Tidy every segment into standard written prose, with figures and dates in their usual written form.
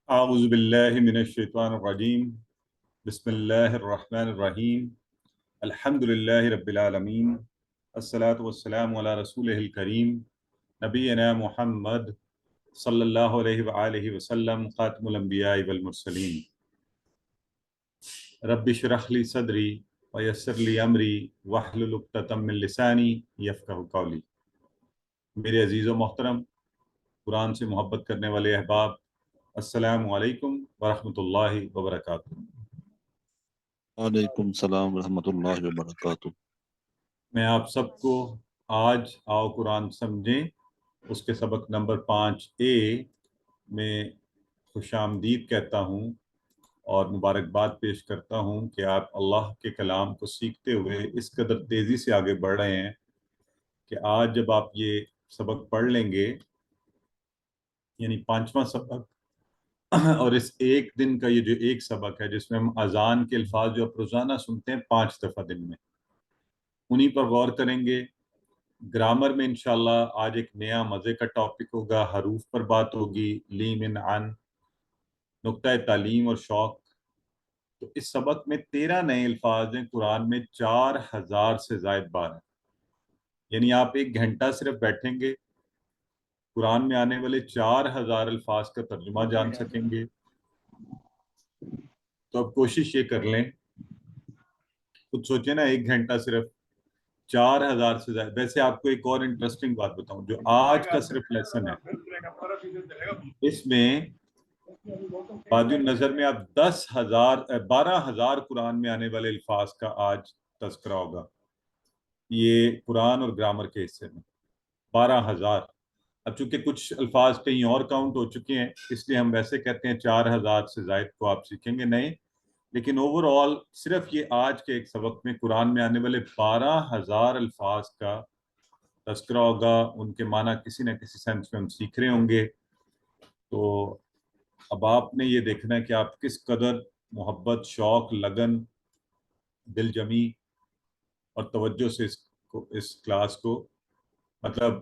اعوذ باللہ من الشیطان الرجیم بسم اللہ الرحمن الرحیم الحمد للہ رب العالمین الصلاۃ والسلام علی رسولہ الکریم نبینا محمد صلی اللہ علیہ وآلہ وسلم خاتم الانبیاء والمرسلین رب اشرح لی صدری ویسر لی امری واحلل عقدۃ من لسانی یفقہوا قولی۔ میرے عزیز و محترم قرآن سے محبت کرنے والے احباب، السلام علیکم ورحمۃ اللہ وبرکاتہ۔ وعلیکم السلام ورحمۃ اللہ وبرکاتہ۔ میں آپ سب کو آج آؤ قرآن سمجھیں اس کے سبق نمبر 5A میں خوش آمدید کہتا ہوں اور مبارکباد پیش کرتا ہوں کہ آپ اللہ کے کلام کو سیکھتے ہوئے اس قدر تیزی سے آگے بڑھ رہے ہیں کہ آج جب آپ یہ سبق پڑھ لیں گے، یعنی 5واں سبق، اور اس ایک دن کا یہ جو ایک سبق ہے جس میں ہم اذان کے الفاظ جو آپ روزانہ سنتے ہیں 5 دفعہ دن میں، انہی پر غور کریں گے۔ گرامر میں انشاءاللہ آج ایک نیا مزے کا ٹاپک ہوگا، حروف پر بات ہوگی، لیم ان عن، نقطہ تعلیم اور شوق۔ تو اس سبق میں 13 نئے الفاظ ہیں، قرآن میں 4000 سے زائد بار ہیں، یعنی آپ 1 گھنٹہ صرف بیٹھیں گے، قرآن میں آنے والے 4000 الفاظ کا ترجمہ جان سکیں گے۔ تو اب کوشش یہ کر لیں، خود سوچیں نا، 1 گھنٹہ صرف 4000 سے زائد۔ ویسے آپ کو ایک اور انٹرسٹنگ بات بتاؤں، جو آج کا صرف لیسن ہے اس میں بعد النظر میں آپ 12,000 قرآن میں آنے والے الفاظ کا آج تذکرہ ہوگا، یہ قرآن اور گرامر کے حصے میں 12,000۔ اب چونکہ کچھ الفاظ کہیں اور کاؤنٹ ہو چکے ہیں اس لیے ہم ویسے کہتے ہیں 4000 سے زائد کو آپ سیکھیں گے نہیں، لیکن اوور آل صرف یہ آج کے ایک سبق میں قرآن میں آنے والے 12,000 الفاظ کا تذکرہ ہوگا، ان کے معنی کسی نہ کسی سینس میں ہم سیکھ رہے ہوں گے۔ تو اب آپ نے یہ دیکھنا ہے کہ آپ کس قدر محبت، شوق، لگن، دل جمی اور توجہ سے اس کلاس کو، مطلب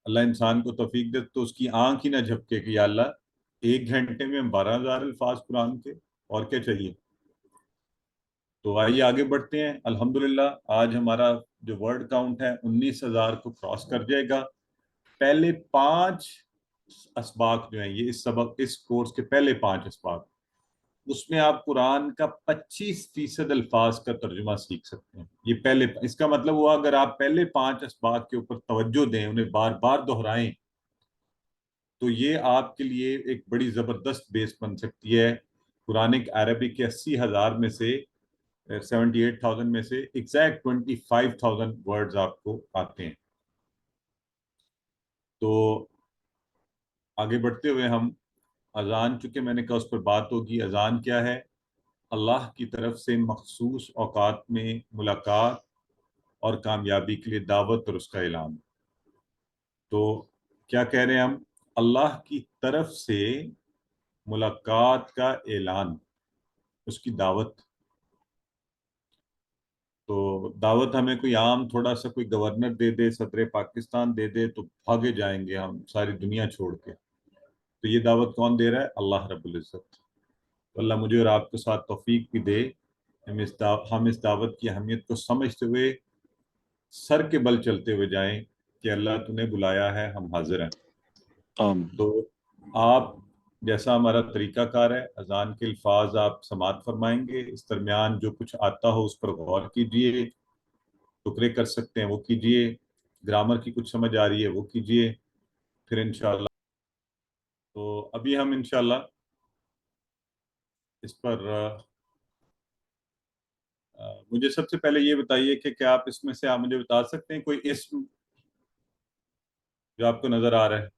اللہ انسان کو توفیق دے تو اس کی آنکھ ہی نہ جھپکے کہ یا اللہ 1 گھنٹے میں 12,000 الفاظ قرآن کے، اور کیا چاہیے۔ تو آئیے آگے بڑھتے ہیں۔ الحمدللہ آج ہمارا جو ورڈ کاؤنٹ ہے 19,000 کو کراس کر جائے گا۔ پہلے 5 اسباق جو ہیں، یہ اس سبق، اس کورس کے پہلے 5 اسباق، اس میں آپ قرآن کا 25% الفاظ کا ترجمہ سیکھ سکتے ہیں۔ یہ پہلے، اس کا مطلب ہوا اگر آپ پہلے 5 اسباق کے اوپر توجہ دیں، انہیں بار بار دہرائیں، تو یہ آپ کے لیے ایک بڑی زبردست بیس بن سکتی ہے۔ قرآنک عربی کے 80,000 میں سے 78,000 میں سے ایگزیکٹ 25,000 ورڈز آپ کو آتے ہیں۔ تو آگے بڑھتے ہوئے ہم اذان، چونکہ میں نے کہا اس پر بات ہوگی۔ اذان کیا ہے؟ اللہ کی طرف سے مخصوص اوقات میں ملاقات اور کامیابی کے لیے دعوت اور اس کا اعلان۔ تو کیا کہہ رہے ہیں ہم؟ اللہ کی طرف سے ملاقات کا اعلان، اس کی دعوت۔ تو دعوت ہمیں کوئی عام تھوڑا سا کوئی گورنر دے دے، صدر پاکستان دے دے تو بھاگے جائیں گے ہم ساری دنیا چھوڑ کے۔ تو یہ دعوت کون دے رہا ہے؟ اللہ رب العزت۔ اللہ مجھے اور آپ کے ساتھ توفیق بھی دے، ہم اس دعوت کی اہمیت کو سمجھتے ہوئے سر کے بل چلتے ہوئے جائیں کہ اللہ تو نے بلایا ہے، ہم حاضر ہیں۔ تو آپ جیسا ہمارا طریقہ کار ہے، اذان کے الفاظ آپ سماعت فرمائیں گے، اس درمیان جو کچھ آتا ہو اس پر غور کیجئے، ٹکرے کر سکتے ہیں وہ کیجئے، گرامر کی کچھ سمجھ آ رہی ہے وہ کیجئے، پھر انشاءاللہ۔ تو ابھی ہم انشاءاللہ اس پر مجھے سب سے پہلے یہ بتائیے کہ کیا آپ اس میں سے آپ مجھے بتا سکتے ہیں کوئی اسم جو آپ کو نظر آ رہا ہے؟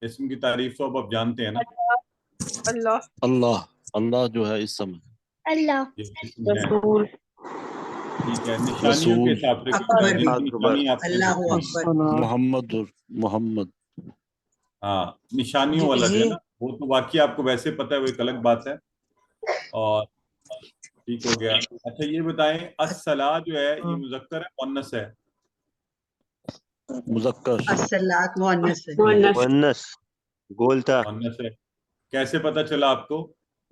اسم کی تعریف تو آپ جانتے ہیں نا؟ اللہ، اللہ، اللہ جو ہے اس سمے اللہ، یہ اسم ہے، رسول، ٹھیک ہے۔ نشانیوں کے رسول، حساب سے اکبر بھی، جن کی نشانی آپ نے اللہ دیکھی، اکبر، محمد۔ ہاں، نشانیوں والا جو ہے نا، وہ تو واقعی آپ کو ویسے پتہ ہے، وہ ایک الگ بات ہے، اور ٹھیک ہو گیا۔ اچھا یہ بتائیں، الصلاۃ جو ہے یہ مذکر ہے مؤنث ہے؟ مذکر، الصلاۃ مؤنث ہے، مؤنث، مؤنث، گولتا مؤنث ہے. کیسے پتا چلا آپ کو؟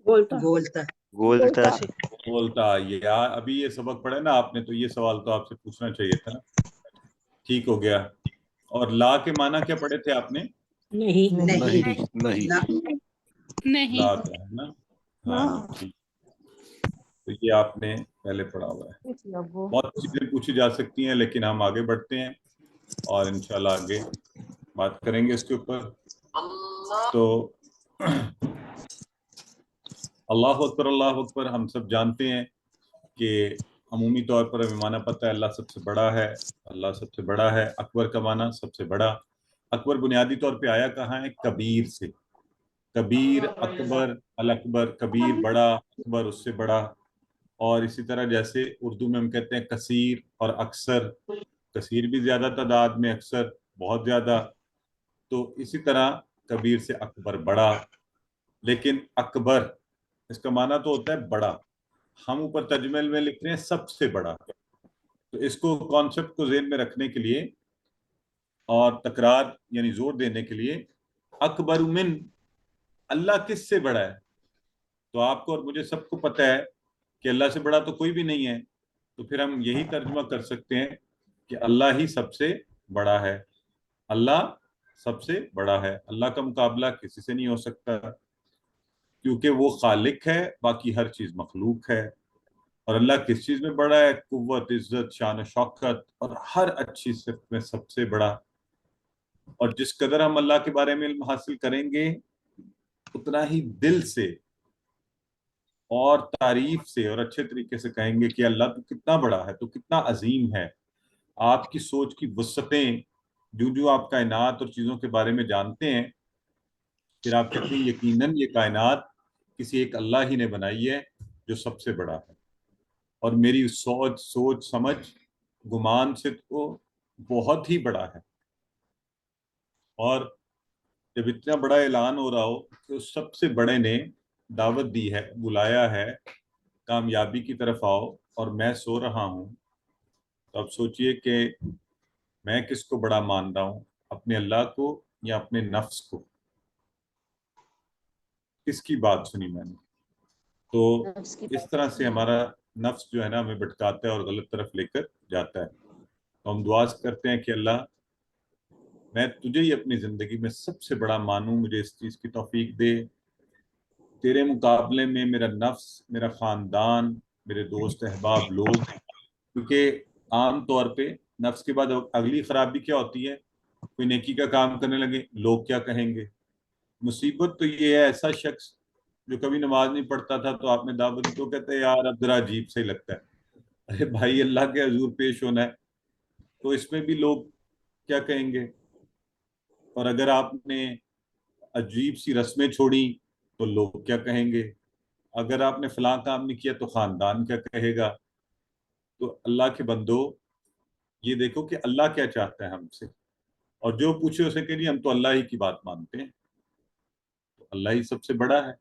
گولتا گولتا گولتا سے بولتا. یار ابھی یہ سبق پڑھے نا آپ نے، تو یہ سوال تو آپ سے پوچھنا چاہیے تھا نا. ٹھیک ہو گیا. اور لا کے معنی کیا پڑھے تھے آپ نے؟ نہیں نہیں نہیں لا کا ہے نا. ہاں جی ٹھیک. تو یہ آپ نے پہلے پڑھا ہوا ہے. بہت چیزیں پوچھی جا سکتی ہیں، لیکن ہم آگے بڑھتے ہیں اور انشاءاللہ آگے بات کریں گے اس کے اوپر. تو اللہ اکبر اللہ اکبر. ہم سب جانتے ہیں کہ عمومی طور پر ہمیں معنی پتہ ہے اللہ سب سے بڑا ہے، اللہ سب سے بڑا ہے. اکبر کا معنی سب سے بڑا. اکبر بنیادی طور پہ آیا کہاں ہے؟ کبیر سے. کبیر، اکبر، الاکبر، کبیر بڑا، اکبر اس سے بڑا. اور اسی طرح جیسے اردو میں ہم کہتے ہیں کثیر اور اکثر. کثیر بھی زیادہ تعداد میں، اکثر بہت زیادہ. تو اسی طرح کبیر سے اکبر بڑا. لیکن اکبر اس کا معنی تو ہوتا ہے بڑا. ہم اوپر ترجمے میں لکھ رہے ہیں سب سے بڑا. تو اس کو کانسیپٹ کو ذہن میں رکھنے کے لیے اور تکرار یعنی زور دینے کے لیے، اکبر من، اللہ کس سے بڑا ہے؟ تو آپ کو اور مجھے سب کو پتہ ہے کہ اللہ سے بڑا تو کوئی بھی نہیں ہے. تو پھر ہم یہی ترجمہ کر سکتے ہیں کہ اللہ ہی سب سے بڑا ہے. اللہ سب سے بڑا ہے. اللہ کا مقابلہ کسی سے نہیں ہو سکتا، کیونکہ وہ خالق ہے، باقی ہر چیز مخلوق ہے. اور اللہ کس چیز میں بڑا ہے؟ قوت، عزت، شان و شوکت اور ہر اچھی صفت میں سب سے بڑا. اور جس قدر ہم اللہ کے بارے میں علم حاصل کریں گے، اتنا ہی دل سے اور تعریف سے اور اچھے طریقے سے کہیں گے کہ اللہ تو کتنا بڑا ہے، تو کتنا عظیم ہے. آپ کی سوچ کی وسعتیں جو آپ کائنات اور چیزوں کے بارے میں جانتے ہیں، پھر آپ کہتے ہیں یقیناً یہ کائنات کسی ایک اللہ ہی نے بنائی ہے جو سب سے بڑا ہے. اور میری سوچ سمجھ گمان سے تو بہت ہی بڑا ہے. اور جب اتنا بڑا اعلان ہو رہا ہو کہ اس سب سے بڑے نے دعوت دی ہے، بلایا ہے کامیابی کی طرف آؤ، اور میں سو رہا ہوں، تو اب سوچئے کہ میں کس کو بڑا مان رہا ہوں، اپنے اللہ کو یا اپنے نفس کو؟ کس کی بات سنی میں نے؟ تو اس طرح سے ہمارا نفس جو ہے نا ہمیں بھٹکاتا ہے اور غلط طرف لے کر جاتا ہے. تو ہم دعا کرتے ہیں کہ اللہ میں تجھے ہی اپنی زندگی میں سب سے بڑا مانوں، مجھے اس چیز کی توفیق دے. تیرے مقابلے میں میرا نفس، میرا خاندان، میرے دوست احباب لوگ، کیونکہ عام طور پہ نفس کے بعد اگلی خرابی کیا ہوتی ہے؟ کوئی نیکی کا کام کرنے لگے، لوگ کیا کہیں گے. مصیبت تو یہ ہے ایسا شخص جو کبھی نماز نہیں پڑھتا تھا، تو آپ نے دعوت دی تو کہتے ہیں یار اب ذرا عجیب سے ہی لگتا ہے. ارے بھائی اللہ کے حضور پیش ہونا ہے، تو اس میں بھی لوگ کیا کہیں گے. اور اگر آپ نے عجیب سی رسمیں چھوڑی تو لوگ کیا کہیں گے. اگر آپ نے فلاں کام نہیں کیا تو خاندان کیا کہے گا. تو اللہ کے بندو یہ دیکھو کہ اللہ کیا چاہتا ہے ہم سے، اور جو پوچھے اسے کہ نہیں ہم تو اللہ ہی کی بات مانتے ہیں. تو اللہ ہی سب سے بڑا ہے.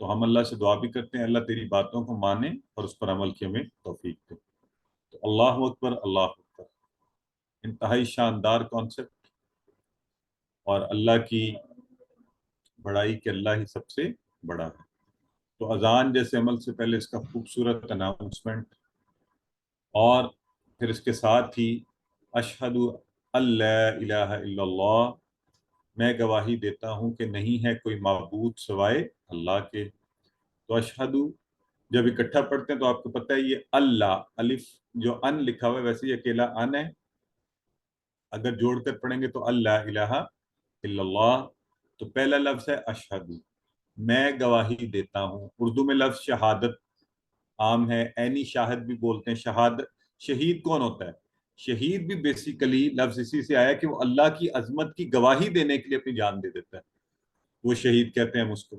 تو ہم اللہ سے دعا بھی کرتے ہیں اللہ تیری باتوں کو مانے اور اس پر عمل کی ہمیں توفیق دے. تو اللہ اکبر اللہ اکبر، انتہائی شاندار کانسیپٹ، اور اللہ کی بڑائی کہ اللہ ہی سب سے بڑا ہے. تو اذان جیسے عمل سے پہلے اس کا خوبصورت اناؤنسمنٹ، اور پھر اس کے ساتھ ہی اشہد اللہ الہ الا اللہ، میں گواہی دیتا ہوں کہ نہیں ہے کوئی معبود سوائے اللہ کے. تو اشہد جب اکٹھا پڑھتے ہیں تو آپ کو پتہ ہے یہ اللہ الف جو ان لکھا ہوا ہے ویسے ہی اکیلا ان ہے، اگر جوڑ کر پڑھیں گے تو اللہ الہ الا اللہ. تو پہلا لفظ ہے اشہد، میں گواہی دیتا ہوں. اردو میں لفظ شہادت عام ہے، عینی شاہد بھی بولتے ہیں. شہید کون ہوتا ہے؟ شہید بھی بیسیکلی لفظ اسی سے آیا کہ وہ اللہ کی عظمت کی گواہی دینے کے لیے اپنی جان دے دیتا ہے. وہ شہید کہتے ہیں ہم اس کو،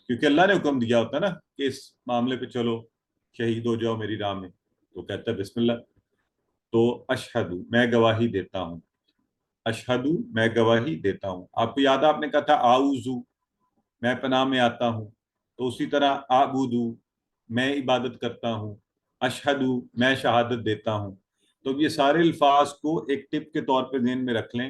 کیونکہ اللہ نے حکم دیا ہوتا ہے نا کہ اس معاملے پہ چلو شہید ہو جاؤ میری راہ میں، تو کہتا ہے بسم اللہ. تو اشہد میں گواہی دیتا ہوں، اشہد میں گواہی دیتا ہوں. آپ کو یاد ہے آپ نے کہا تھا اعوذ میں پناہ میں آتا ہوں. تو اسی طرح اعبد میں عبادت کرتا ہوں، اشہد میں شہادت دیتا ہوں. تو یہ سارے الفاظ کو ایک ٹپ کے طور پہ ذہن میں رکھ لیں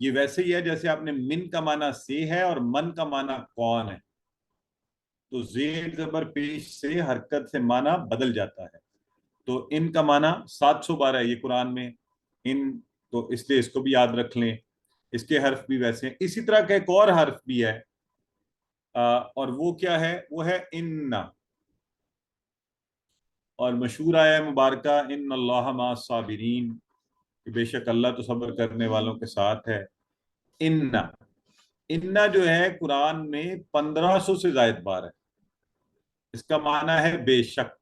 یہ ویسے ہی ہے جیسے آپ نے من کا معنی سے ہے اور من کا معنی کون ہے، تو زیر زبر پیش سے حرکت سے معنی بدل جاتا ہے. تو ان کا معنی 700 بار ہے یہ قرآن میں ان، تو اس لیے اس کو بھی یاد رکھ لیں. اس کے حرف بھی ویسے ہیں. اسی طرح کا ایک اور حرف بھی ہے اور وہ کیا ہے؟ وہ ہے ان. اور مشہور آیا مبارکہ ان اللہ مع الصابرین، کہ بے شک اللہ تو صبر کرنے والوں کے ساتھ ہے. ان جو ہے قرآن میں 1500 سے زائد بار ہے. اس کا معنی ہے بے شک،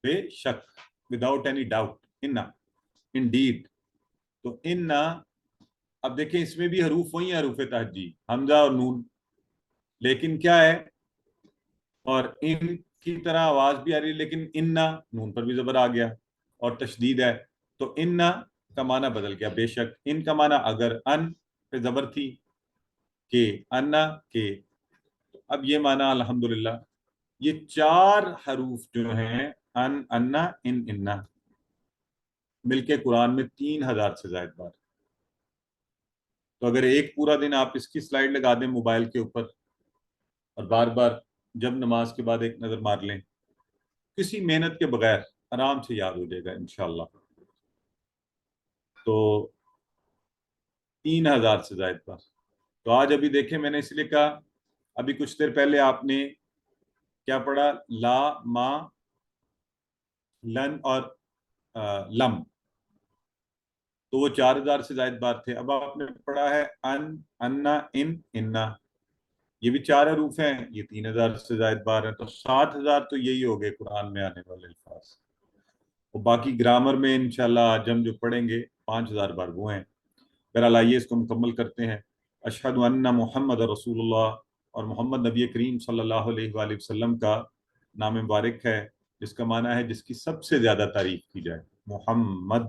بے شک، وداؤٹ اینی ڈاؤٹ. انڈیڈ. تو اب دیکھیں اس میں بھی حروف وہی ہیں، حروف تہجی، حمزہ اور نون، لیکن کیا ہے، اور ان کی طرح آواز بھی آ رہی ہے، لیکن نون پر بھی زبر آ گیا اور تشدید ہے، تو کا معنی بدل گیا. بے شک. ان کا معنی اگر، ان پہ زبر تھی، کہ انا کے. اب یہ معنی الحمدللہ یہ 4 حروف جو ہیں انا ان مل کے قرآن میں 3000 سے زائد بار. تو اگر ایک پورا دن آپ اس کی سلائیڈ لگا دیں موبائل کے اوپر اور بار بار جب نماز کے بعد ایک نظر مار لیں، کسی محنت کے بغیر آرام سے یاد ہو جائے گا انشاءاللہ. تو 3000 سے زائد بار. تو آج ابھی دیکھیں میں نے اس لیے کہا، ابھی کچھ دیر پہلے آپ نے کیا پڑھا؟ لا، ما، لن اور لم، تو وہ 4000 سے زائد بار تھے. اب آپ نے پڑھا ہے ان، انا، انا، یہ بھی 4 حروف ہیں، یہ 3000 سے زائد بار ہیں. تو 7000 تو یہی ہو گئے قرآن میں آنے والے الفاظ. اور باقی گرامر میں انشاءاللہ آج ہم جو پڑھیں گے 5000 بار وہ ہیں. بہرحال آئیے اس کو مکمل کرتے ہیں. اشہد ان محمد رسول اللہ، اور محمد نبی کریم صلی اللہ علیہ وآلہ وسلم کا نام مبارک ہے، جس کا معنی ہے جس کی سب سے زیادہ تعریف کی جائے، محمد.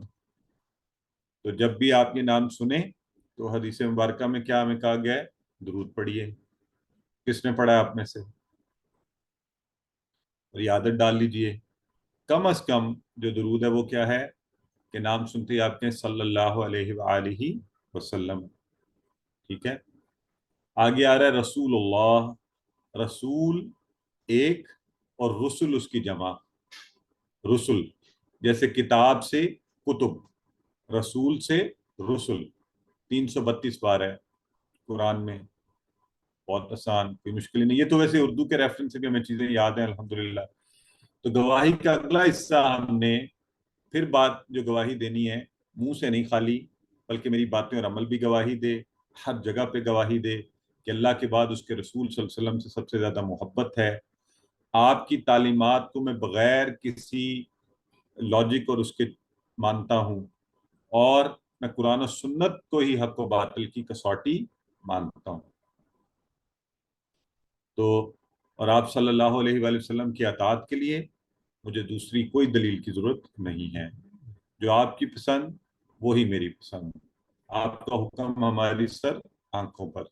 تو جب بھی آپ یہ نام سنیں تو حدیث مبارکہ میں کیا ہمیں کہا گیا ہے؟ درود پڑھیے. کس نے پڑھا ہے آپ میں سے؟ اور یہ عادت ڈال لیجئے، کم از کم جو درود ہے وہ کیا ہے کہ نام سنتے ہی آپ کہیں صلی اللہ علیہ وآلہ وسلم. ٹھیک ہے. آگے آ رہا ہے رسول اللہ. رسول ایک اور رسل اس کی جمع. رسل جیسے کتاب سے کتب، رسول سے رسل. 332 بار ہے قرآن میں. بہت آسان، کوئی مشکل نہیں. یہ تو ویسے اردو کے ریفرنس سے بھی ہمیں چیزیں یاد ہیں الحمدللہ. تو گواہی کا اگلا حصہ ہم نے پھر بات جو گواہی دینی ہے، منہ سے نہیں خالی، بلکہ میری باتیں اور عمل بھی گواہی دے، ہر جگہ پہ گواہی دے کہ اللہ کے بعد اس کے رسول صلی اللہ علیہ وسلم سے سب سے زیادہ محبت ہے. آپ کی تعلیمات کو میں بغیر کسی لاجک اور اس کے مانتا ہوں، اور میں قرآن و سنت کو ہی حق و باطل کی کسوٹی مانتا ہوں. تو اور آپ صلی اللہ علیہ وآلہ وسلم کی اطاعت کے لیے مجھے دوسری کوئی دلیل کی ضرورت نہیں ہے. جو آپ کی پسند وہی میری پسند، آپ کا حکم ہماری سر آنکھوں پر.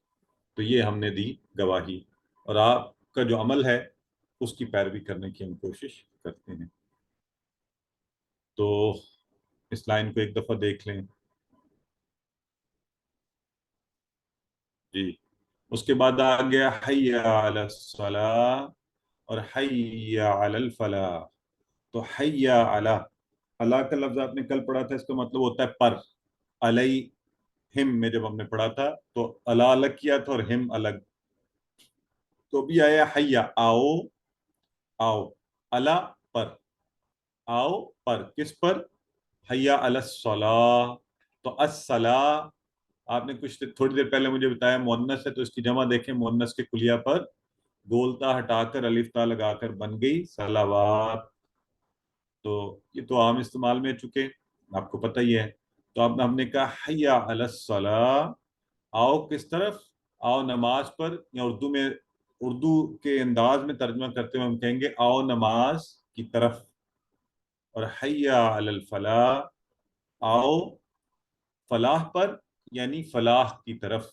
تو یہ ہم نے دی گواہی، اور آپ کا جو عمل ہے اس کی پیروی کرنے کی ہم کوشش کرتے ہیں. تو اس لائن کو ایک دفعہ دیکھ لیں. جی. اس کے بعد آ گیا حی علی الصلاۃ اور حی علی الفلاح. تو حی علی، اللہ کا لفظ آپ نے کل پڑھا تھا، اس کا مطلب ہوتا ہے پر. علیہم میں جب ہم نے پڑھا تھا تو اللہ الگ کیا تھا اور ہم الگ. تو بھی آیا حی، آؤ، آؤ، اللہ پر، آؤ پر. کس پر؟ حی علی الصلاۃ. تو الصلاۃ آپ نے کچھ تھوڑی دیر پہلے مجھے بتایا مؤنث ہے، تو اس کی جمع دیکھیں، مؤنث کے کلیہ پر گولتا ہٹا کر الف تا لگا کر بن گئی صلوات. تو یہ تو عام استعمال میں چکے، آپ کو پتہ ہی ہے. تو اب ہم نے کہا حی علی الصلاۃ، آؤ کس طرف؟ آؤ نماز پر، یا اردو کے انداز میں ترجمہ کرتے ہوئے ہم کہیں گے آؤ نماز کی طرف. اور حی علی الفلاح، آؤ فلاح پر، یعنی فلاح کی طرف.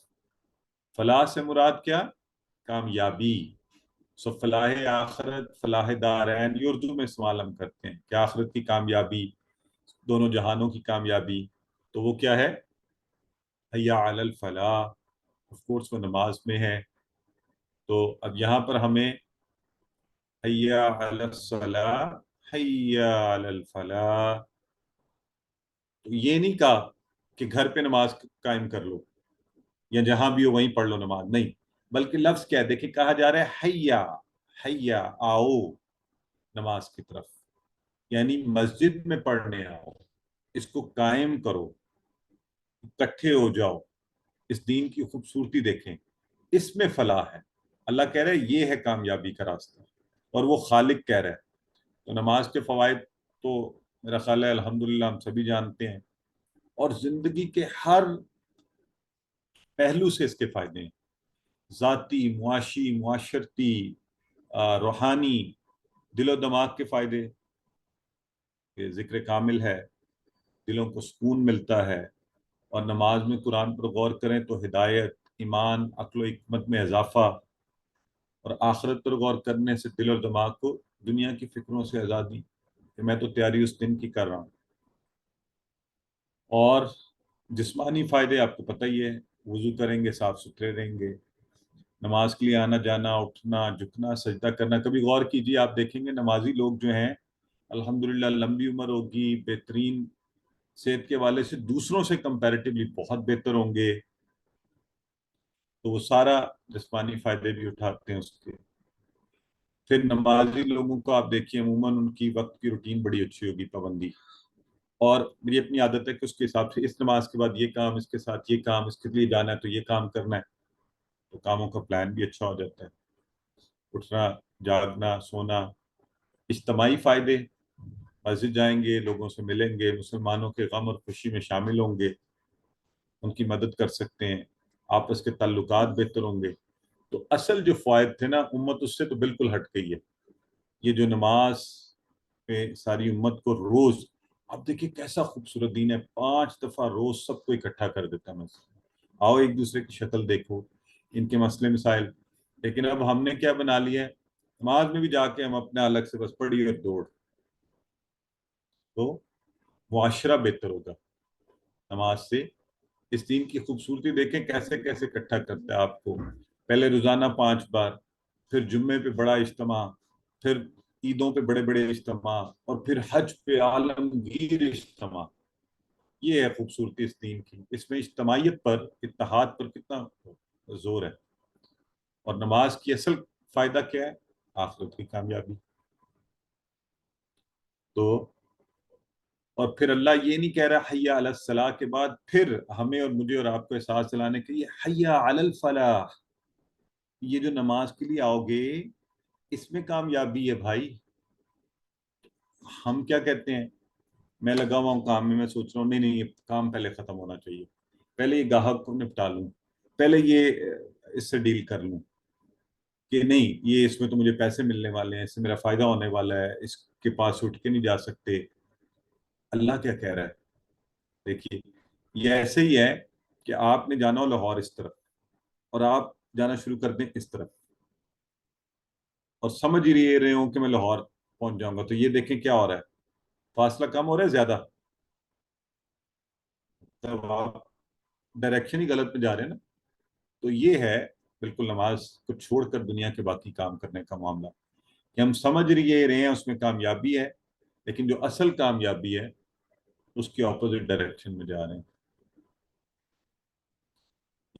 فلاح سے مراد کیا؟ کامیابی. سو فلاح آخرت، فلاح دارین، یہ اردو میں استعمال ہم کرتے ہیں کہ آخرت کی کامیابی، دونوں جہانوں کی کامیابی. تو وہ کیا ہے؟ حی علی الفلاح، آف کورس وہ نماز میں ہے. تو اب یہاں پر ہمیں حی علی الصلاح، حی علی الفلاح، تو یہ نہیں کہا کہ گھر پہ نماز قائم کر لو یا جہاں بھی ہو وہیں پڑھ لو نماز، نہیں، بلکہ لفظ کیا ہے دیکھیں، کہا جا رہا ہے حیا، حیا آؤ نماز کی طرف، یعنی مسجد میں پڑھنے آؤ، اس کو قائم کرو، اکٹھے ہو جاؤ، اس دین کی خوبصورتی دیکھیں، اس میں فلاح ہے. اللہ کہہ رہے ہے یہ ہے کامیابی کا راستہ، اور وہ خالق کہہ رہا ہے. تو نماز کے فوائد تو میرا خیال ہے الحمدللہ ہم سبھی جانتے ہیں، اور زندگی کے ہر پہلو سے اس کے فائدے ہیں، ذاتی، معاشی، معاشرتی، روحانی، دل و دماغ کے فائدے، کہ ذکر کامل ہے، دلوں کو سکون ملتا ہے، اور نماز میں قرآن پر غور کریں تو ہدایت، ایمان، عقل و حکمت میں اضافہ، اور آخرت پر غور کرنے سے دل اور دماغ کو دنیا کی فکروں سے آزادی، کہ میں تو تیاری اس دن کی کر رہا ہوں. اور جسمانی فائدے آپ کو پتہ ہی ہے، وضو کریں گے صاف ستھرے رہیں گے، نماز کے لیے آنا جانا، اٹھنا، جھکنا، سجدہ کرنا. کبھی غور کیجیے، آپ دیکھیں گے نمازی لوگ جو ہیں الحمدللہ لمبی عمر ہوگی، بہترین صحت کے حوالے سے دوسروں سے کمپیریٹیولی بہت بہتر ہوں گے. تو وہ سارا جسمانی فائدے بھی اٹھاتے ہیں اس کے. پھر نمازی لوگوں کو آپ دیکھیے عموماً ان کی وقت کی روٹین بڑی اچھی ہوگی، پابندی، اور میری اپنی عادت ہے کہ اس کے حساب سے اس نماز کے بعد یہ کام، اس کے ساتھ یہ کام، اس کے لیے جانا ہے تو یہ کام کرنا ہے، تو کاموں کا پلان بھی اچھا ہو جاتا ہے. اٹھنا، جاگنا، سونا. اجتماعی فائدے، مسجد جائیں گے، لوگوں سے ملیں گے، مسلمانوں کے غم اور خوشی میں شامل ہوں گے، ان کی مدد کر سکتے ہیں، آپس کے تعلقات بہتر ہوں گے. تو اصل جو فوائد تھے نا، امت اس سے تو بالکل ہٹ گئی ہے. یہ جو نماز پہ ساری امت کو روز، اب دیکھیے کیسا خوبصورت دین ہے، 5 دفعہ روز سب کو اکٹھا کر دیتا ہے مسجد میں. آؤ ایک دوسرے کی شکل دیکھو، ان کے مسئلے مسائل. لیکن اب ہم نے کیا بنا لیا ہے، نماز میں بھی جا کے ہم اپنے الگ سے بس پڑھی اور دوڑ. تو معاشرہ بہتر ہوگا نماز سے. اس دین کی خوبصورتی دیکھیں کیسے کیسے اکٹھا کرتا ہے آپ کو. پہلے روزانہ 5 بار، پھر جمعے پہ بڑا اجتماع، پھر عیدوں پہ بڑے بڑے اجتماع، اور پھر حج پہ عالمگیر اجتماع. یہ ہے خوبصورتی اس دین کی. اس میں اجتماعیت پر، اتحاد پر کتنا زور ہے. اور نماز کی اصل فائدہ کیا ہے؟ آخرت کی کامیابی. تو اور پھر اللہ یہ نہیں کہہ رہا حی علی الصلاح کے بعد پھر ہمیں اور مجھے اور آپ کو احساس دلانے کے لیے حی علی الفلاح. یہ جو نماز کے لیے آؤ گے اس میں کامیابی ہے بھائی. ہم کیا کہتے ہیں، میں لگا ہوا ہوں کام میں، میں سوچ رہا ہوں نہیں یہ کام پہلے ختم ہونا چاہیے، پہلے یہ گاہک کو نپٹا لوں، پہلے یہ اس سے ڈیل کر لوں، کہ نہیں یہ اس میں تو مجھے پیسے ملنے والے ہیں، اس سے میرا فائدہ ہونے والا ہے، اس کے پاس اٹھ کے نہیں جا سکتے. اللہ کیا کہہ رہا ہے؟ دیکھیے یہ ایسے ہی ہے کہ آپ نے جانا ہو لاہور اس طرف، اور آپ جانا شروع کر دیں اس طرف، اور سمجھ ہی رہے ہوں کہ میں لاہور پہنچ جاؤں گا. تو یہ دیکھیں کیا ہو رہا ہے، فاصلہ کم ہو رہا ہے زیادہ؟ تب آپ ڈائریکشن ہی غلط پہ جا رہے ہیں نا. تو یہ ہے بالکل نماز کو چھوڑ کر دنیا کے باقی کام کرنے کا معاملہ، کہ ہم سمجھ رہے ہیں اس میں کامیابی ہے، لیکن جو اصل کامیابی ہے اس کے اپوزٹ ڈائریکشن میں جا رہے ہیں،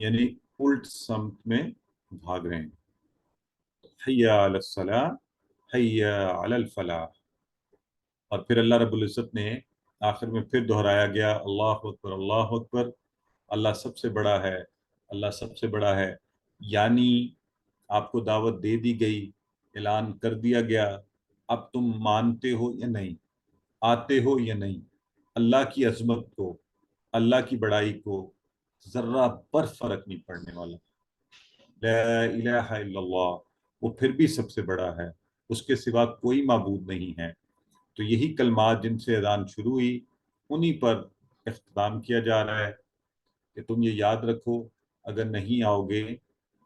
یعنی الٹ سمت میں بھاگ رہے ہیں. حی علی الصلاح، حی علی الفلاح. اور پھر اللہ رب العزت نے آخر میں پھر دہرایا گیا اللہ اکبر، اللہ اکبر، اللہ سب سے بڑا ہے، اللہ سب سے بڑا ہے. یعنی آپ کو دعوت دے دی گئی، اعلان کر دیا گیا، اب تم مانتے ہو یا نہیں، آتے ہو یا نہیں. اللہ کی عظمت کو، اللہ کی بڑائی کو ذرہ پر فرق نہیں پڑنے والا. لا الہ الا اللہ، وہ پھر بھی سب سے بڑا ہے، اس کے سوا کوئی معبود نہیں ہے. تو یہی کلمات جن سے اذان شروع ہوئی انہی پر اختتام کیا جا رہا ہے، کہ تم یہ یاد رکھو اگر نہیں آؤ گے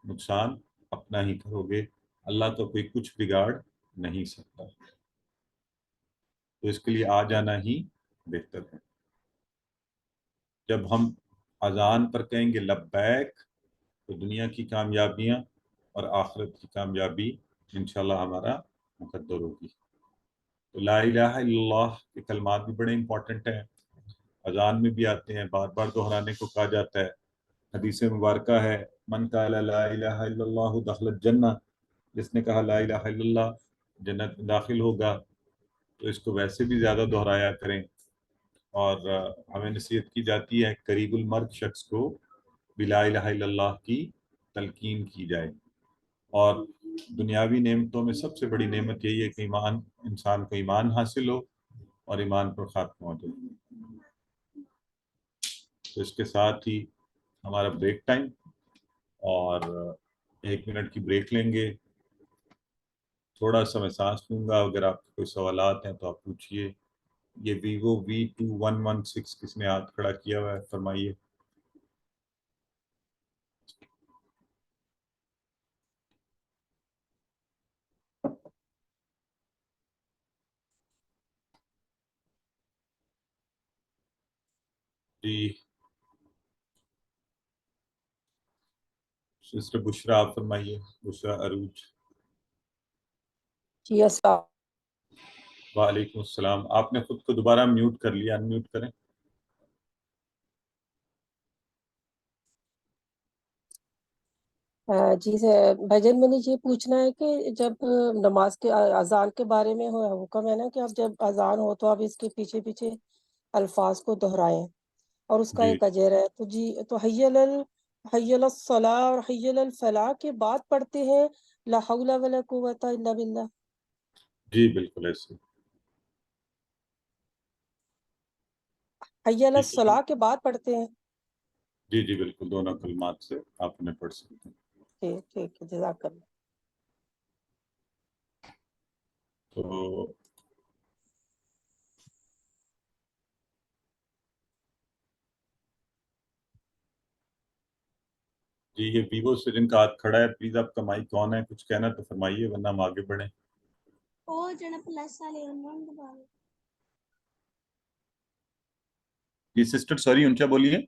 نقصان اپنا ہی کرو گے، اللہ کا کوئی کچھ بگاڑ نہیں سکتا. تو اس کے لیے آ جانا ہی بہتر ہے. جب ہم اذان پر کہیں گے لبیک تو دنیا کی کامیابیاں اور آخرت کی کامیابی انشاءاللہ ہمارا مقدر ہوگی. تو لا الہ الا اللہ کے کلمات بھی بڑے امپورٹنٹ ہیں، اذان میں بھی آتے ہیں، بار بار دہرانے کو کہا جاتا ہے. حدیث مبارکہ ہے من قال لا الہ الا اللہ دخل الجنہ، جس نے کہا لا الہ الا اللہ جنت میں داخل ہوگا. تو اس کو ویسے بھی زیادہ دہرایا کریں. اور ہمیں نصیحت کی جاتی ہے قریب المرگ شخص کو بھی لا الہ الا اللہ کی تلقین کی جائے. اور دنیاوی نعمتوں میں سب سے بڑی نعمت یہی ہے کہ ایمان، انسان کو ایمان حاصل ہو اور ایمان پر خاتمہ ہو جائے. تو اس کے ساتھ ہی ہمارا بریک ٹائم، اور 1 منٹ کی بریک لیں گے. تھوڑا سا میں سانس لوں گا، اگر آپ کے کوئی سوالات ہیں تو آپ پوچھیے. یہ ویوو V2116 کس نے ہاتھ کھڑا کیا ہوا ہے فرمائیے. جی سسٹر بشرا آپ فرمائیے. بشرا عروج. جی السلام. وعلیکم السلام. آپ نے خود کو دوبارہ میوٹ کر لیا، ان میوٹ کریں. جی بھجن میں نے یہ پوچھنا ہے کہ جب نماز کے اذان کے بارے میں حکم ہے نا کہ اب جب اذان ہو تو آپ اس کے پیچھے پیچھے الفاظ کو دہرائیں اور اس کا جی ایک اجر ہے. تو جی تو حی الصلاح اور حی الفلاح کے بعد پڑھتے ہیں لا حول ولا قوت الا باللہ. جی بالکل ایسے. حی ٹھیک ہے. الصلاح کے بعد پڑھتے ہیں. جی جی بالکل، دونوں کلمات سے آپ انہیں پڑھ سکتے ہیں. ٹھیک ٹھیک ہے، جزاک اللہ. تو جی یہ ویوو سے جن کا ہاتھ کھڑا ہے پلیز آپ کا مائک کون ہے، کچھ کہنا تو فرمائیے ورنہ ہم آگے بڑھیں. جی سسٹر سوری اونچا بولیے.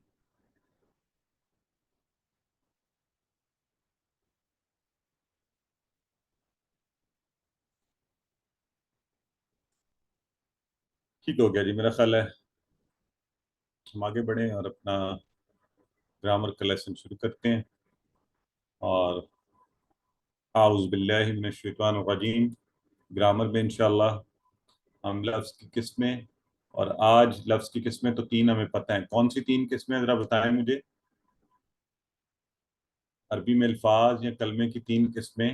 ٹھیک ہو گیا جی، میرا خیال ہے ہم آگے بڑھیں اور اپنا گرامر کا لیسن شروع کرتے ہیں. اور اعوذ باللہ من الشیطان الرجیم. گرامر میں انشاءاللہ ہم لفظ کی قسمیں، اور آج لفظ کی قسمیں تو 3 ہمیں پتہ ہیں. کون سی 3 قسمیں ذرا بتائیں مجھے. عربی میں الفاظ یا کلمے کی 3 قسمیں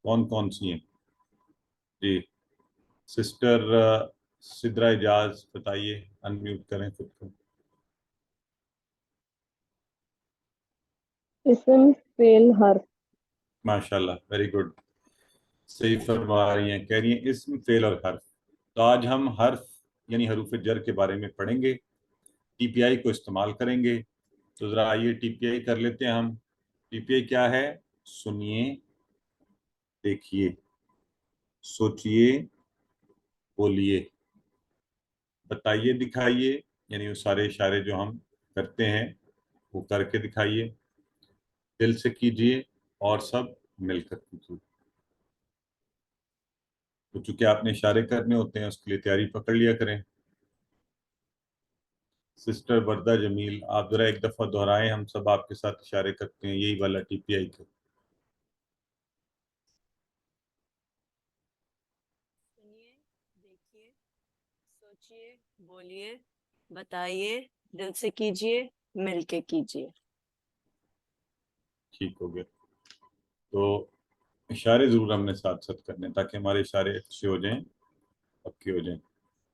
کون کون سی ہیں؟ جی سسٹر سدرا اجاز بتائیے، ان میوٹ کریں خود کو. اسم فعل حرف. ماشاءاللہ ویری گڈ، صحیح فرما رہی ہیں. کہہ رہی ہیں اسم فعل اور حرف. تو آج ہم حرف یعنی حروف جر کے بارے میں پڑھیں گے، ٹی پی آئی کو استعمال کریں گے. تو ذرا آئیے ٹی پی آئی کر لیتے ہیں ہم. ٹی پی آئی کیا ہے؟ سنیے، دیکھیے، سوچئے، بولیے، بتائیے، دکھائیے. یعنی وہ سارے اشارے جو ہم کرتے ہیں وہ کر کے دکھائیے، دل سے کیجئے اور سب مل کر کیجئے. تو چونکہ آپ نے اشارے کرنے ہوتے ہیں اس کے لیے تیاری پکڑ لیا کریں. سسٹر وردہ جمیل آپ ذرا ایک دفعہ دہرائیں، ہم سب آپ کے ساتھ اشارے کرتے ہیں یہی والا ٹی پی آئی کا. سنیے، دیکھیے، سوچئے، بولیے، بتائیے، دل سے کیجئے، مل کے کیجئے. ٹھیک ہو گیا. تو اشارے ضرور ہم نے ساتھ ساتھ کرنے تاکہ ہمارے اشارے اچھے ہو جائیں، پکے ہو جائیں.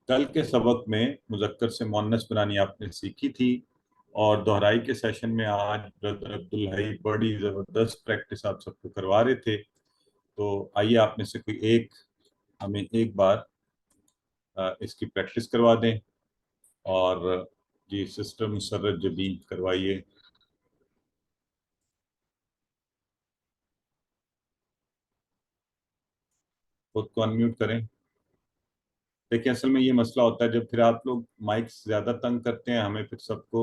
کل کے سبق میں مذکر سے مؤنث بنانی آپ نے سیکھی تھی، اور دہرائی کے سیشن میں آج برادر عبدالحی بڑی زبردست پریکٹس آپ سب کو کروا رہے تھے. تو آئیے آپ میں سے کوئی ایک ہمیں ایک بار اس کی پریکٹس کروا دیں. اور جی سسٹر مسرت جبین کروائیے. خود کو انمیوٹ کریں. دیکھیں اصل میں یہ مسئلہ ہوتا ہے جب پھر آپ لوگ مائک زیادہ تنگ کرتے ہیں، ہمیں پھر سب کو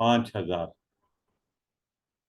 5000।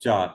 4,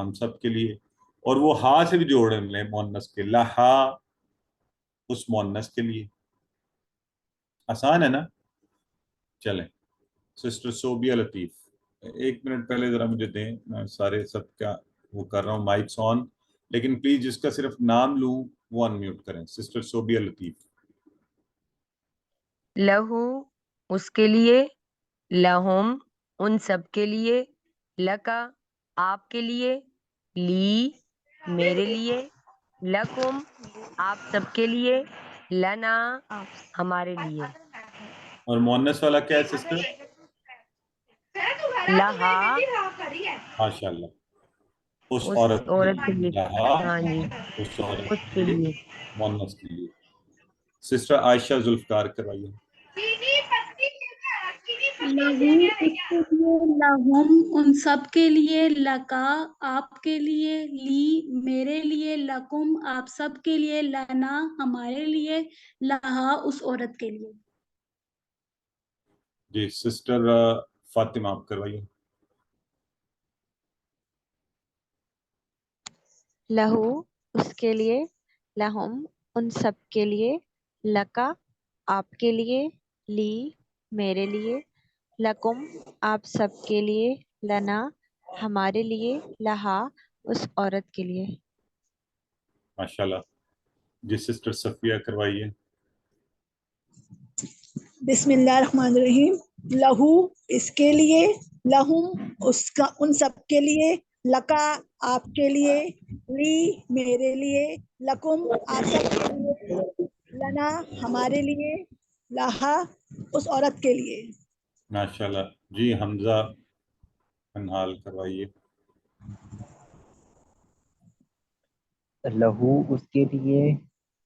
ہم سب کے لیے. اور وہ ہا سے بھی جوڑ لیں مونس کے, لہا اس مونس کے لیے. آسان ہے نا؟ چلیں سسٹر صوبیہ لطیف, 1 منٹ پہلے ذرا مجھے دیں, میں سارے سب کا وہ کر رہا ہوں, مائکس آن, لیکن پلیز جس کا صرف نام لوں وہ انمیوٹ کریں. سسٹر صوبیہ لطیف. لہو اس کے لیے, لہم ان سب کے لیے, لکا آپ کے لیے, لی میرے لیے, لکم آپ سب کے لیے, لنا ہمارے لیے. اور مونس والا کیا ہے سسٹر؟ لہا ماشاء اللہ, اس اس عورت عورت کے لیے, لہا ہاں جی اس عورت اس کے کے لیے. مونس کے لیے. سسٹر عائشہ ذوالفقار کروائیے. لہو اس کے لیے, لہم ان سب کے لیے, لکا آپ کے لیے, لی میرے لیے, لکم آپ سب کے لیے, لنا ہمارے لیے, لہا اس عورت کے لیے. جی سسٹر فاطمہ آپ کروائیے. لہو اس کے لیے, لہم ان سب کے لیے, لکا آپ کے لیے, لی میرے لیے, لکم آپ سب کے لیے, لنا ہمارے لیے, لہا اس عورت کے لیے. ماشاء اللہ. جی سسٹر صفیہ کروائیے. بسم اللہ الرحمن الرحیم. لہو اس کے لیے, لہم اس کا ان سب کے لیے, لکا آپ کے لیے, لی میرے لیے, لکم آپ سب کے لیے, لنا ہمارے لیے, لہا اس عورت کے لیے. ماشاء اللہ. جی حمزہ انحال کروائیے. لہو اس کے لیے,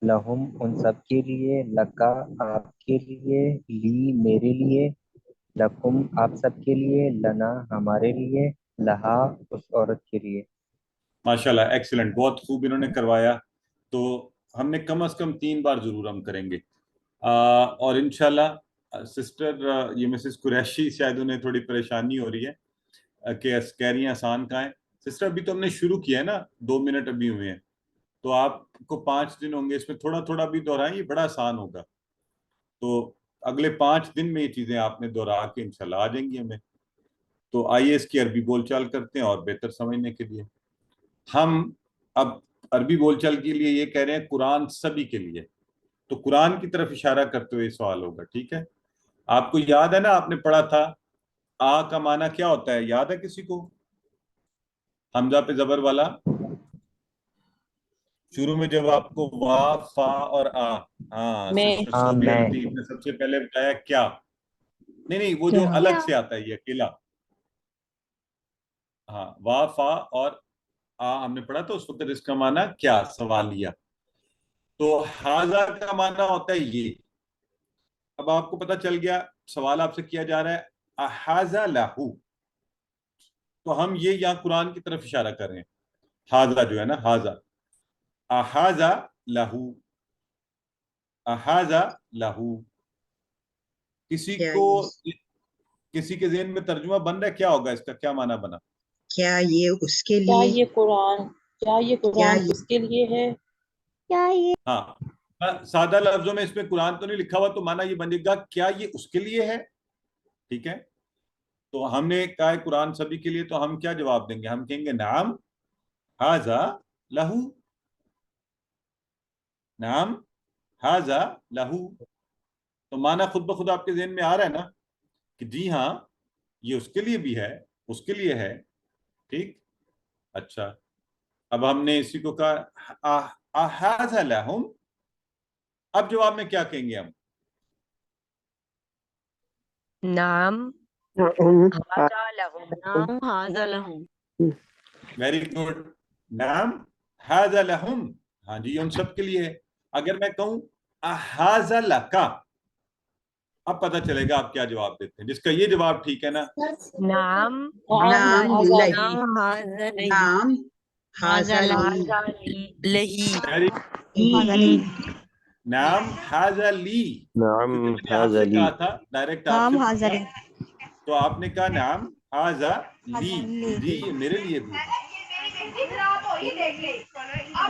لہم ان سب کے لیے, لکا آپ کے لیے, لی میرے لیے, لکم آپ سب کے لیے, لنا ہمارے لیے, لہا اس عورت کے لیے. ماشاء اللہ, ایکسیلنٹ, بہت خوب انہوں نے کروایا. تو ہم نے کم از کم 3 بار ضرور ہم کریں گے. اور انشاءاللہ سسٹر یہ مسز قریشی شاید انہیں تھوڑی پریشانی ہو رہی ہے کہ کہہ رہی ہیں آسان کہاں ہے. سسٹر ابھی تو ہم نے شروع کیا ہے نا, 2 منٹ ابھی ہوئے ہیں, تو آپ کو 5 دن ہوں گے, اس میں تھوڑا تھوڑا بھی دہرائیں, یہ بڑا آسان ہوگا. تو اگلے 5 دن میں یہ چیزیں آپ نے دہرا کے انشاءاللہ آ جائیں گی ہمیں. تو آئیے اس کی عربی بول چال کرتے ہیں, اور بہتر سمجھنے کے لیے ہم اب عربی بول چال کے لیے یہ کہہ رہے ہیں قرآن سبھی کے لیے. تو قرآن کی طرف اشارہ کرتے ہوئے سوال ہوگا, ٹھیک ہے؟ آپ کو یاد ہے نا, آپ نے پڑھا تھا آ کا معنی کیا ہوتا ہے, یاد ہے کسی کو؟ حمزہ پہ زبر والا شروع میں جب آپ کو وا فا اور آ, ہاں سسٹر صوبیہ لطیف نے سب سے پہلے بتایا کیا. نہیں وہ جو الگ سے آتا ہے یہ اکیلا, ہاں وا فا اور ہم نے پڑھا تو اس وقت اس کا معنی کیا, سوالیہ. تو حاضہ کا معنی ہوتا ہے یہ. اب آپ کو پتہ چل گیا, سوال آپ سے کیا جا رہا ہے احاذہ لہو, تو ہم یہ یہاں قرآن کی طرف اشارہ کر رہے ہیں. حاضہ جو ہے نا, حاضہ, احاذہ لہو, احاذہ لہو. کسی کے ذہن میں ترجمہ بن رہا ہے, کیا ہوگا اس کا, کیا معنی بنا؟ کیا یہ اس کے کیا لیے, یہ قرآن اس کے لیے ہے؟ کیا یہ, ہاں سادہ لفظوں میں اس میں قرآن تو نہیں لکھا ہوا, تو معنی یہ بنے گا کیا یہ اس کے لیے ہے. ٹھیک ہے, تو ہم نے کہا ہے قرآن سبھی کے لیے, تو ہم کیا جواب دیں گے؟ ہم کہیں گے نعم ھذا لہو, نعم ھذا لہو. تو معنی خود بخود آپ کے ذہن میں آ رہا ہے نا کہ جی ہاں یہ اس کے لیے بھی ہے, اس کے لیے ہے. ٹھیک, اچھا. اب ہم نے اسی کو کہا اھذا لہم, اب جواب میں کیا کہیں گے ہم؟ نعم ھذا لہم, نام ھذا لہم. ویری گڈ, نعم ھذا لہم, ہاں جی ان سب کے لیے ہے. اگر میں کہوں اھذا لکا, اب پتہ چلے گا آپ کیا جواب دیتے ہیں. جس کا یہ جواب ٹھیک ہے نا, نعم نام لہی, نام ھذا نام لہی, ھذا لہی, نعم ھذا لی, نعم کیونکہ میں نے آپ ھذا سے لی, کہا تھا ڈائریکٹ آپ سے پوچھا, تو آپ نے کہا نعم ھذا لی, جی یہ میرے لیے بھی ہے.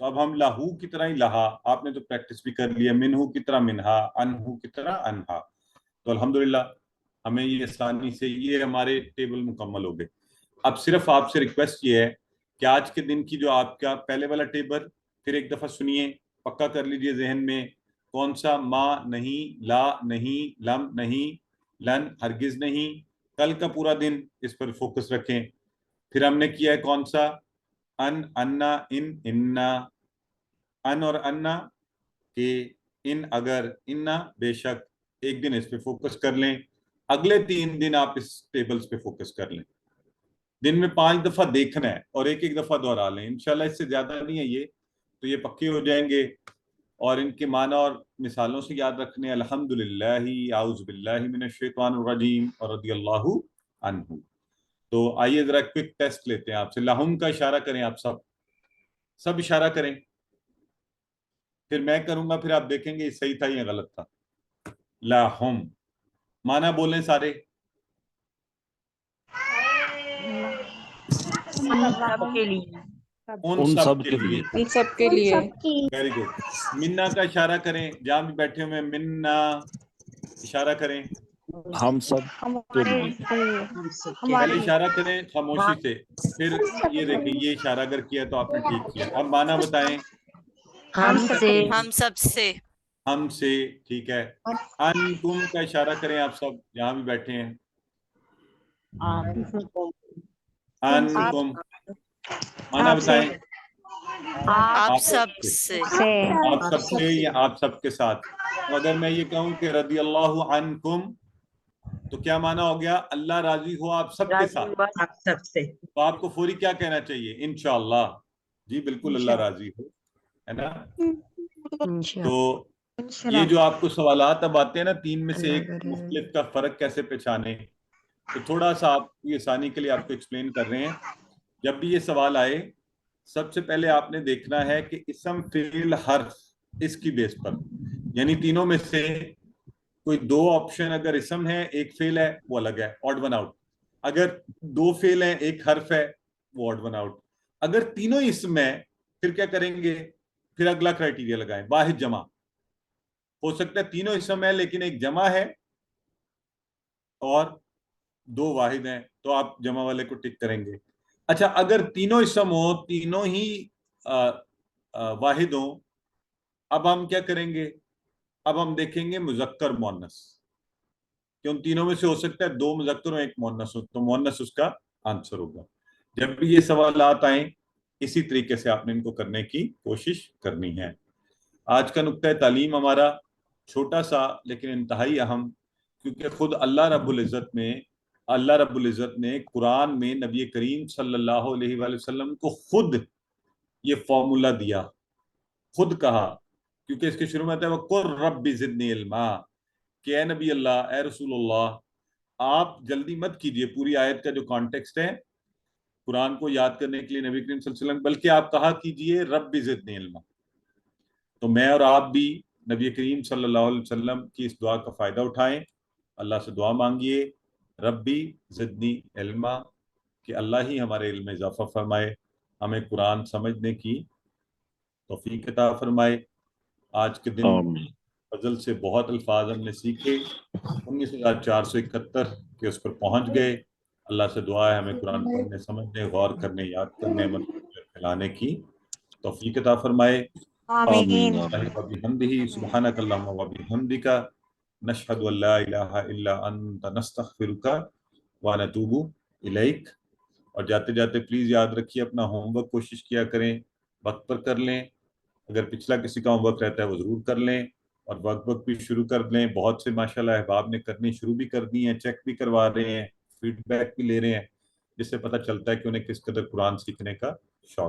تو اب ہم لہو کی طرح ہی لہا، آپ نے تو پریکٹس بھی کر لیا، منہو کی طرح منہا، انہو کی طرح انہا. تو الحمدللہ ہمیں یہ آسانی سے یہ ہمارے ٹیبل مکمل ہو گئے. اب صرف آپ سے ریکویسٹ یہ ہے کہ آج کے دن کی جو آپ کا پہلے والا ٹیبل پھر ایک دفعہ سنیے، پکا کر لیجئے ذہن میں، کون سا؟ ما نہیں، لا نہیں، لم نہیں، لن ہرگز نہیں. کل کا پورا دن اس پر فوکس رکھیں. پھر ہم نے کیا ہے کون سا؟ ان، انا، اننا. ان اور انا کہ ان اگر، انا بے شک. ایک دن اس پہ فوکس کر لیں، اگلے 3 دن آپ اس ٹیبلز پہ فوکس کر لیں. دن میں 5 دفعہ دیکھنا ہے اور ایک دفعہ دوہرا لیں. انشاءاللہ اس سے زیادہ نہیں ہے یہ، تو یہ پکے ہو جائیں گے. اور ان کے معنی اور مثالوں سے یاد رکھنے، الحمدللہ، اعوذ باللہ من الشیطان الرجیم اور رضی اللہ عنہ. تو آئیے ذرا کوئک ٹیسٹ لیتے ہیں آپ سے. لہم کا اشارہ کریں، آپ سب اشارہ کریں، پھر میں کروں گا، پھر آپ دیکھیں گے یہ صحیح تھا یا غلط تھا. لہم معنی بولیں سارے. ان سب کے لیے، ان سب کے لیے. ان سب کے لیے. Very good. منا کا اشارہ کریں، جہاں بھی بیٹھے ہوئے منا اشارہ کریں. ہم سب کے لیے. پہلے اشارہ کریں خاموشی سے، پھر یہ دیکھیں یہ اشارہ اگر کیا تو آپ نے ٹھیک کیا. اب معنی بتائیں. ہم سے، ہم سب سے. ہم سے، ٹھیک ہے. انکم کا اشارہ کریں آپ سب جہاں بھی بیٹھے ہیں. انکم معنی بتائیں. آپ سب سے. آپ سب سے یا آپ سب کے ساتھ. اگر میں یہ کہوں کہ رضی اللہ عنکم تو کیا معنی ہو گیا؟ اللہ راضی ہو آپ سب کے ساتھ. آپ سب سے. تو آپ کو فوری کیا کہنا چاہیے؟ انشاءاللہ. جی بالکل اللہ راضی ہو، ہے نا. تو یہ جو آپ کو سوالات اب آتے ہیں نا 3 میں سے ایک مختلف کا فرق کیسے پہچانے، تو تھوڑا سا آپ کی آسانی کے لیے آپ کو ایکسپلین کر رہے ہیں. جب بھی یہ سوال آئے، سب سے پہلے آپ نے دیکھنا ہے کہ اسم، فعل، حرف اس کی بیس پر، یعنی تینوں میں سے کوئی 2 آپشن اگر اسم ہے، ایک فعل ہے، وہ الگ ہے، آڈ ون آؤٹ. اگر 2 فعل ہیں، ایک حرف ہے، وہ آڈ ون آؤٹ. اگر تینوں اسم ہیں پھر کیا کریں گے؟ پھر اگلا کرائٹیریا لگائیں، واحد جمع. ہو سکتا ہے تینوں اسم ہے لیکن ایک جمع ہے اور 2 واحد ہیں، تو آپ جمع والے کو ٹک کریں گے. اچھا اگر تینوں اسم ہو، تینوں ہی واحد ہوں، اب ہم کیا کریں گے؟ اب ہم دیکھیں گے مذکر مؤنث، کہ ان تینوں میں سے ہو سکتا ہے 2 مذکر ہوں، ایک مؤنث ہو، تو مؤنث اس کا آنسر ہوگا. جب بھی یہ سوالات آئیں اسی طریقے سے آپ نے ان کو کرنے کی کوشش کرنی ہے. آج کا نقطہ تعلیم ہمارا چھوٹا سا لیکن انتہائی اہم، کیونکہ خود اللہ رب العزت نے قرآن میں نبی کریم صلی اللہ علیہ وآلہ وسلم کو خود یہ فارمولا دیا، خود کہا. کیونکہ اس کے شروع میں آتا ہے وَقُلْ رَبِّ زِدْنِي عِلْمًا، کہ اے نبی اللہ، اے رسول اللہ، آپ جلدی مت کیجئے. پوری آیت کا جو کانٹیکسٹ ہے قرآن کو یاد کرنے کے لیے نبی کریم صلی اللہ علیہ وسلم، بلکہ آپ کہا کیجئے رب زدنی علما. تو میں اور آپ بھی نبی کریم صلی اللہ علیہ وسلم کی اس دعا کا فائدہ اٹھائیں، اللہ سے دعا مانگیے ربی زدنی علما، کہ اللہ ہی ہمارے علم میں اضافہ فرمائے، ہمیں قرآن سمجھنے کی توفیق عطا فرمائے. آج کے دن فضل سے بہت الفاظ ہم نے سیکھے، 19,471 کے اس پر پہنچ گئے. اللہ سے دعا ہے ہمیں قرآن پڑھنے، سمجھنے، غور کرنے، یاد کرنے، عمل پھیلانے کی توفیق عطا فرمائے. آمین. وبحمدہ سبحانک اللہم وبحمدک نشہد ان لا الہ الا انت نستغفرک ونتوب الیک. اور جاتے جاتے پلیز یاد رکھیے اپنا ہوم ورک کوشش کیا کریں، وقت پر کر لیں. اگر پچھلا کسی کا ہوم ورک رہتا ہے وہ ضرور کر لیں، اور ورک بھی شروع کر لیں. بہت سے ماشاءاللہ احباب نے کرنی شروع بھی کر دی ہیں، چیک بھی کروا رہے ہیں، فیڈ بیک بھی لے رہے ہیں، جس سے پتہ چلتا ہے کہ انہیں کس قدر قرآن سیکھنے کا شوق